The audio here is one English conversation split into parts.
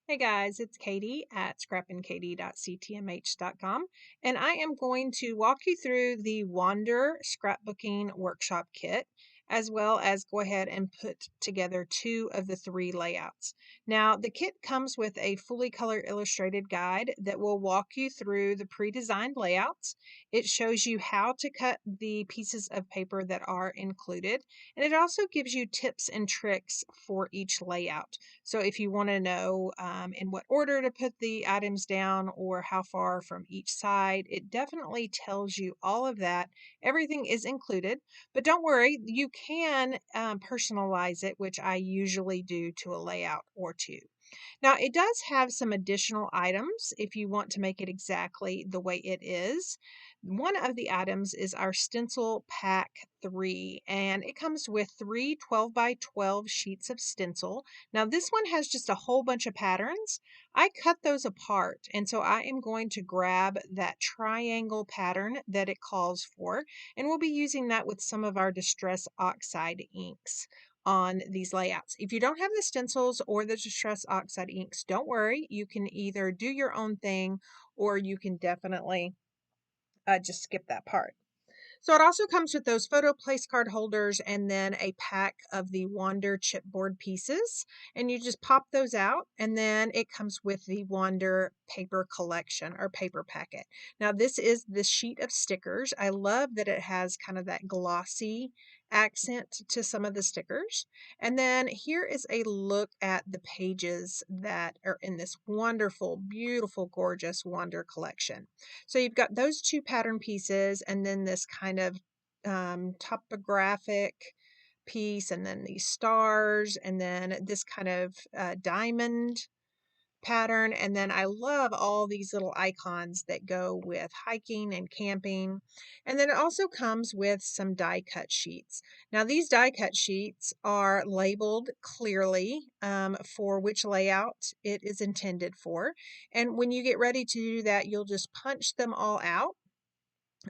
Hey guys, it's Katie at scrappinkaty.ctmh.com, and I am going to walk you through the Wander Scrapbooking Workshop Kit, as well as go ahead and put together two of the three layouts. Now, the kit comes with a fully color illustrated guide that will walk you through the pre-designed layouts. It shows you how to cut the pieces of paper that are included, and it also gives you tips and tricks for each layout. So if you want to know in what order to put the items down or how far from each side, it definitely tells you all of that. Everything is included, but don't worry, you can personalize it, which I usually do to a layout or two. Now, it does have some additional items if you want to make it exactly the way it is. One of the items is our stencil pack 3, and it comes with three 12 by 12 sheets of stencil. Now, this one has just a whole bunch of patterns. I cut those apart, and so I am going to grab that triangle pattern that it calls for, and we'll be using that with some of our Distress Oxide inks on these layouts. If you don't have the stencils or the Distress Oxide inks, don't worry. You can either do your own thing or you can definitely just skip that part. So it also comes with those photo place card holders and then a pack of the Wander chipboard pieces. And you just pop those out, and then it comes with the Wander paper collection or paper packet. Now, this is the sheet of stickers. I love that it has kind of that glossy accent to some of the stickers. And then here is a look at the pages that are in this wonderful, beautiful, gorgeous Wander collection. So you've got those two pattern pieces and then this kind of topographic piece, and then these stars, and then this kind of diamond pattern. And then I love all these little icons that go with hiking and camping. And then it also comes with some die cut sheets. Now, these die cut sheets are labeled clearly for which layout it is intended for. And when you get ready to do that, you'll just punch them all out.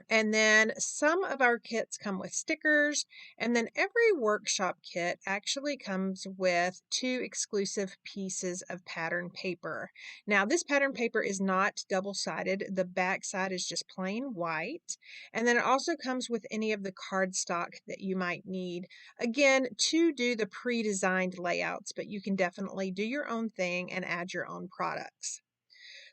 And then some of our kits come with stickers, and then every workshop kit actually comes with two exclusive pieces of pattern paper. Now, this pattern paper is not double-sided. The back side is just plain white. And then it also comes with any of the cardstock that you might need, again, to do the pre-designed layouts, but you can definitely do your own thing and add your own products.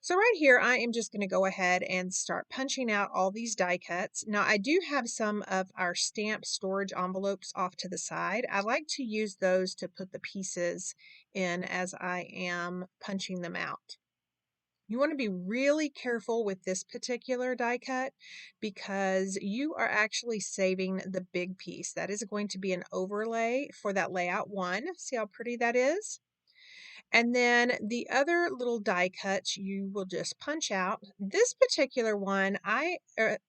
So right here, I am just going to go ahead and start punching out all these die cuts. Now, I do have some of our stamp storage envelopes off to the side. I like to use those to put the pieces in as I am punching them out. You want to be really careful with this particular die cut because you are actually saving the big piece. That is going to be an overlay for that layout 1. See how pretty that is? And then the other little die cuts you will just punch out. This particular one, I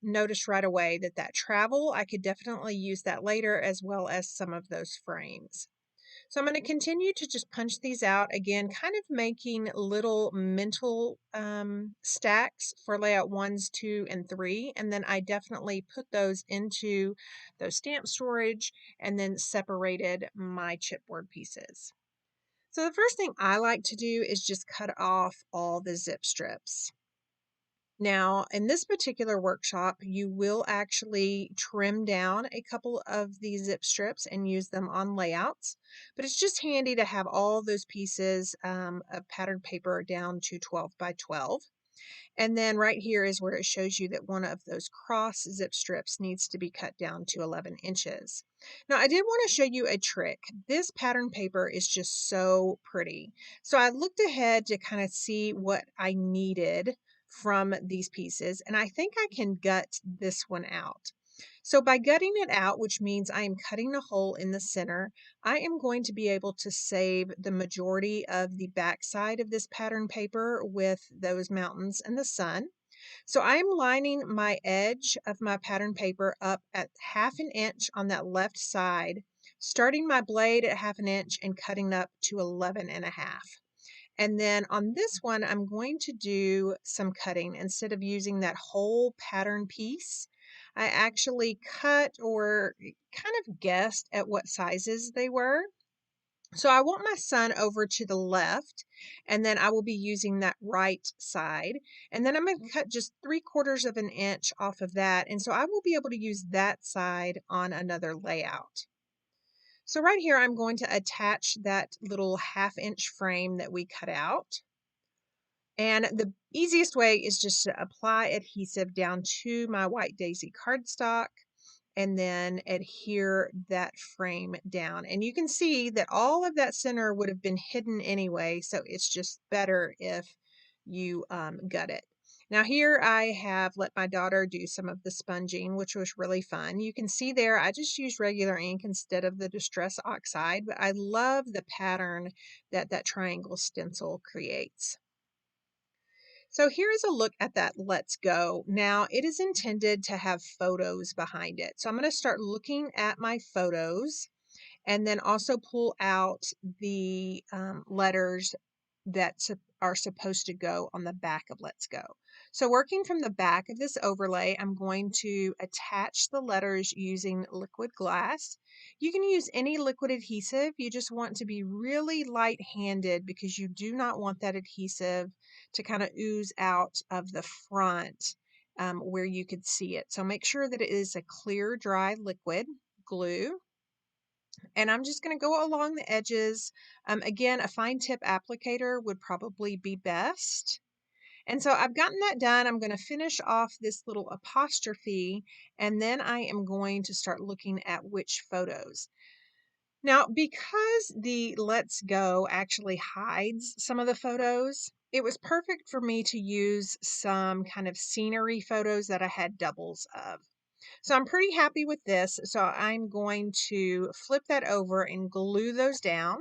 noticed right away that travel, I could definitely use that later, as well as some of those frames. So I'm going to continue to just punch these out again, kind of making little mental stacks for layout 1s, 2, and 3. And then I definitely put those into those stamp storage and then separated my chipboard pieces. So the first thing I like to do is just cut off all the zip strips. Now, in this particular workshop, you will actually trim down a couple of these zip strips and use them on layouts, but it's just handy to have all those pieces of patterned paper down to 12 by 12. And then right here is where it shows you that one of those cross zip strips needs to be cut down to 11 inches. Now, I did want to show you a trick. This pattern paper is just so pretty. So I looked ahead to kind of see what I needed from these pieces, and I think I can gut this one out. So by gutting it out, which means I am cutting a hole in the center, I am going to be able to save the majority of the back side of this pattern paper with those mountains and the sun. So I'm lining my edge of my pattern paper up at 1/2 inch on that left side, starting my blade at 1/2 inch and cutting up to 11.5. And then on this one, I'm going to do some cutting. Instead of using that whole pattern piece, I actually cut or kind of guessed at what sizes they were. So I want my sun over to the left, and then I will be using that right side. And then I'm going to cut just 3/4 of an inch off of that. And so I will be able to use that side on another layout. So right here, I'm going to attach that little 1/2 inch frame that we cut out. And the easiest way is just to apply adhesive down to my white daisy cardstock and then adhere that frame down. And you can see that all of that center would have been hidden anyway, so it's just better if you gut it. Now here I have let my daughter do some of the sponging, which was really fun. You can see there I just used regular ink instead of the Distress Oxide, but I love the pattern that that triangle stencil creates. So here is a look at that Let's Go. Now it is intended to have photos behind it. So I'm going to start looking at my photos and then also pull out the letters that are supposed to go on the back of Let's Go. So working from the back of this overlay, I'm going to attach the letters using liquid glass. You can use any liquid adhesive. You just want to be really light-handed because you do not want that adhesive to kind of ooze out of the front where you could see it. So make sure that it is a clear, dry liquid glue. And I'm just going to go along the edges. Again, a fine tip applicator would probably be best. And so I've gotten that done. I'm going to finish off this little apostrophe, and then I am going to start looking at which photos. Now, because the Let's Go actually hides some of the photos, it was perfect for me to use some kind of scenery photos that I had doubles of. So I'm pretty happy with this. So I'm going to flip that over and glue those down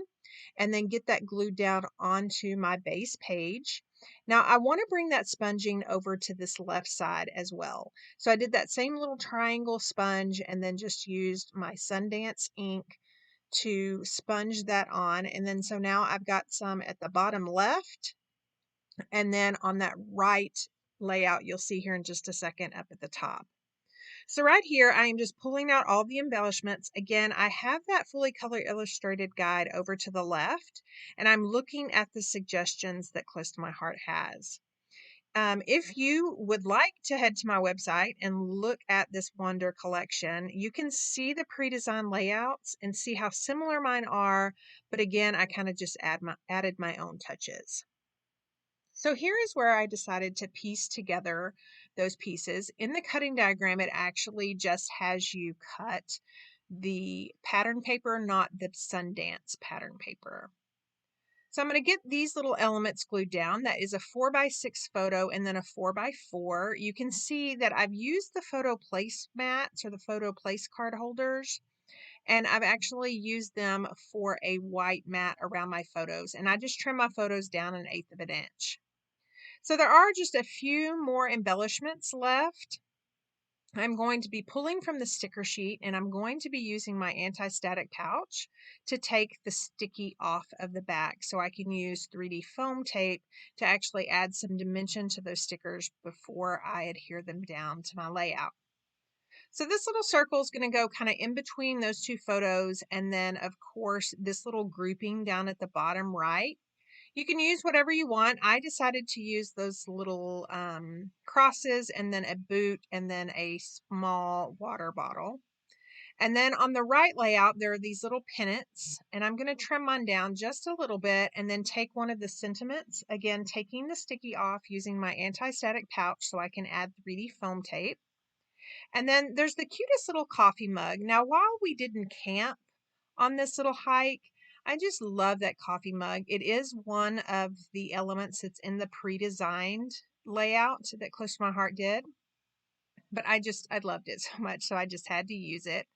and then get that glued down onto my base page. Now I want to bring that sponging over to this left side as well. So I did that same little triangle sponge and then just used my Sundance ink to sponge that on. And then so now I've got some at the bottom left and then on that right layout you'll see here in just a second up at the top. So right here, I am just pulling out all the embellishments. Again, I have that fully color illustrated guide over to the left, and I'm looking at the suggestions that Close to My Heart has. If you would like to head to my website and look at this Wander collection, you can see the pre-designed layouts and see how similar mine are, but again, I kind of just added my own touches. So here is where I decided to piece together those pieces. In the cutting diagram, it actually just has you cut the pattern paper, not the Sundance pattern paper. So I'm going to get these little elements glued down. That is a 4x6 photo and then a 4x4. You can see that I've used the photo placemats or the photo place card holders, and I've actually used them for a white mat around my photos. And I just trim my photos down 1/8 of an inch. So there are just a few more embellishments left. I'm going to be pulling from the sticker sheet and I'm going to be using my anti-static pouch to take the sticky off of the back so I can use 3D foam tape to actually add some dimension to those stickers before I adhere them down to my layout. So this little circle is going to go kind of in between those two photos, and then of course this little grouping down at the bottom right. You can use whatever you want. I decided to use those little crosses and then a boot and then a small water bottle. And then on the right layout, there are these little pennants, and I'm going to trim mine down just a little bit and then take one of the sentiments, again, taking the sticky off using my anti-static pouch so I can add 3D foam tape. And then there's the cutest little coffee mug. Now, while we didn't camp on this little hike, I just love that coffee mug. It is one of the elements that's in the pre-designed layout that Close to My Heart did. But I loved it so much, so I just had to use it.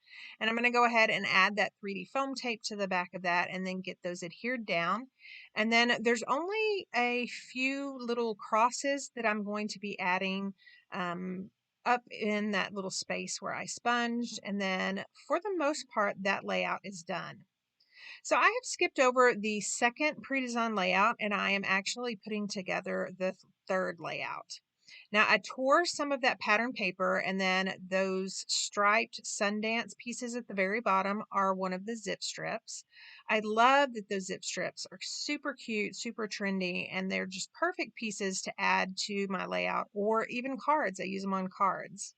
And I'm going to go ahead and add that 3D foam tape to the back of that and then get those adhered down. And then there's only a few little crosses that I'm going to be adding up in that little space where I sponged. And then for the most part, that layout is done. So I have skipped over the second pre-designed layout and I am actually putting together the third layout. Now I tore some of that pattern paper, and then those striped Sundance pieces at the very bottom are one of the zip strips. I love that those zip strips are super cute, super trendy, and they're just perfect pieces to add to my layout or even cards. I use them on cards.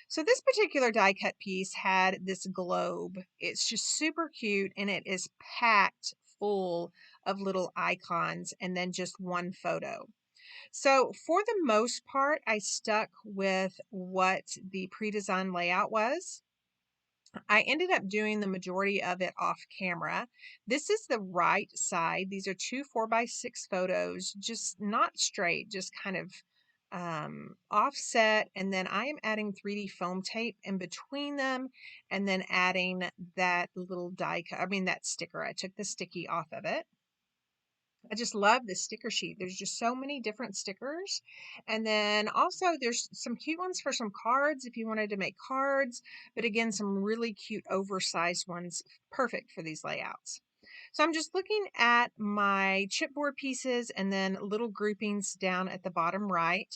So this particular die cut piece had this globe. It's just super cute, and it is packed full of little icons and then just one photo. So for the most part, I stuck with what the pre-designed layout was. I ended up doing the majority of it off camera. This is the right side. These are two 4x6 photos, just not straight, just kind of offset. And then I am adding 3D foam tape in between them, and then adding that little that sticker. I took the sticky off of it. I just love this sticker sheet. There's just so many different stickers. And then also there's some cute ones for some cards if you wanted to make cards, but again, some really cute oversized ones, perfect for these layouts. So I'm just looking at my chipboard pieces and then little groupings down at the bottom right.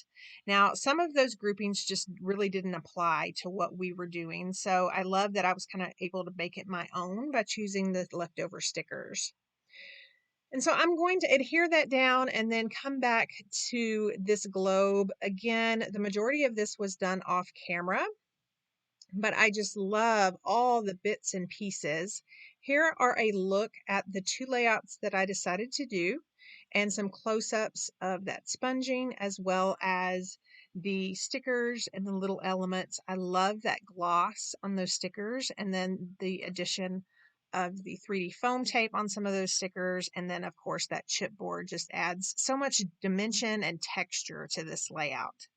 Now, some of those groupings just really didn't apply to what we were doing. So I love that I was kind of able to make it my own by choosing the leftover stickers. And so I'm going to adhere that down and then come back to this globe. Again, the majority of this was done off camera, but I just love all the bits and pieces. Here are a look at the two layouts that I decided to do, and some close-ups of that sponging as well as the stickers and the little elements. I love that gloss on those stickers, and then the addition of the 3D foam tape on some of those stickers. And then of course that chipboard just adds so much dimension and texture to this layout.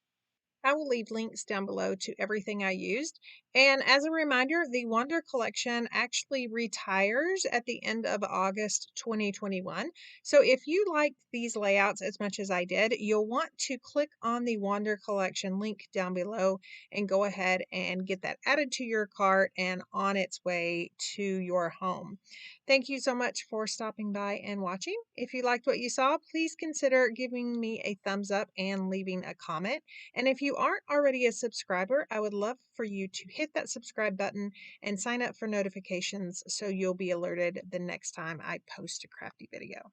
I will leave links down below to everything I used. And as a reminder, the Wander collection actually retires at the end of August 2021. So if you liked these layouts as much as I did, you'll want to click on the Wander collection link down below and go ahead and get that added to your cart and on its way to your home. Thank you so much for stopping by and watching. If you liked what you saw, please consider giving me a thumbs up and leaving a comment. And if you aren't already a subscriber, I would love for you to hit that subscribe button and sign up for notifications so you'll be alerted the next time I post a crafty video.